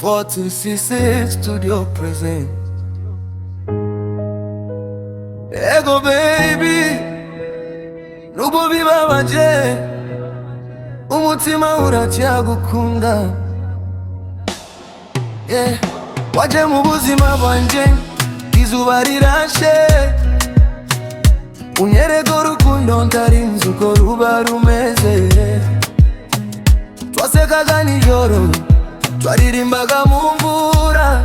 426 Studio present. Ego baby, nubo bibabaje, umutima uracyagukunda. Yeah. Waje mu buzima bwanje, izuba rirashe, unyereka urukundo ntarinzi uko ruba rumeze. Twasekaga nijoro, twaririmbaga mu mvura,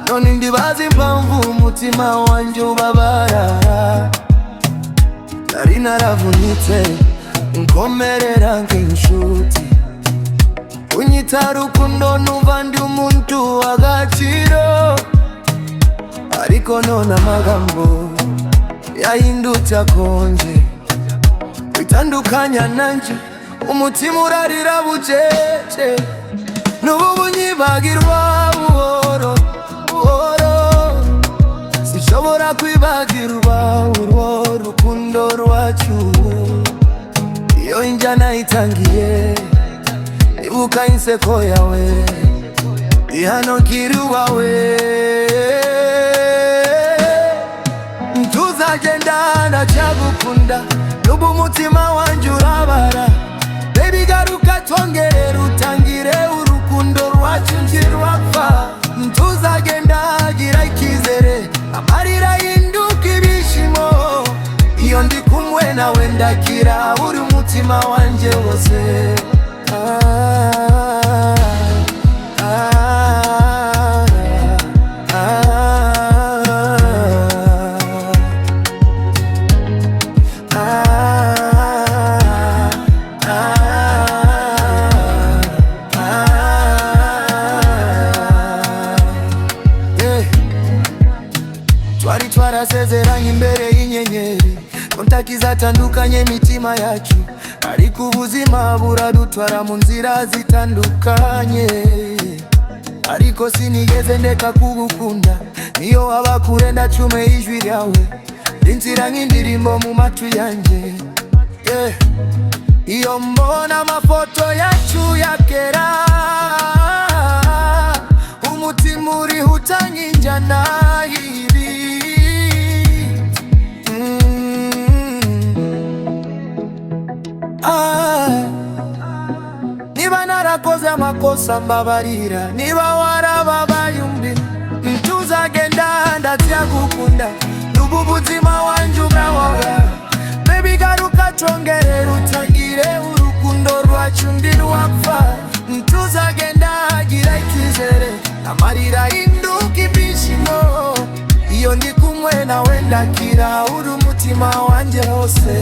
none ndibaza impamvu umutima wanje ubabara. Nari naravunitse, unkomerera nk'inshuti, unyita rukundo numva ndi umuntu w'agaciro. Ariko none amagambo yahindutse akonje, witandukanya nanje umutima urarira bucece. Nubu bunyibagirwa buhoro buhoro, sinshobora kwibagirwa urwo rukundo rwacu. Iyo injyana itangiye, ibuka inseko yawe, ihano kiri wawe. Ntuzagenda ndacyagukunda, nubu umutima wanje urabara. Baby garuka twongere rutangire urukundo rwacu ntirwapfa. Ntuzagenda gira ikizere, amarira yinduka ibishimo. Iyo ndi kumwe nawe ndakira uri umutima wanje wose. Twari twarasezeranye imbere y'inyenyeri ko ntakizatandukanye imitima yacu, ariko ubuzima buradutwara mu nzira zitandukanye. Ariko sinigeze ndeka kugukunda, niyo waba kure ndacume ijwi ryawe, rinzira nk'indirimbo mu matwi yanjye. Yeah. Iyo mbona amafoto yacu ya kera, umutima urihuta nk'injyana y'ibi. Niba narakoze amakosa mbabarira, niba warababaye undi, ntuzagenda ndacyagukunda, nubu ubuzima wanje ubwawe. Baby garuka twongere rutangire urukundo rwacu ntirwapfa. Ntuzagenda gira ikizere, amarira yinduka ibishimo. Iyo ndi kumwe nawe ndakira uri umutima wanje wose.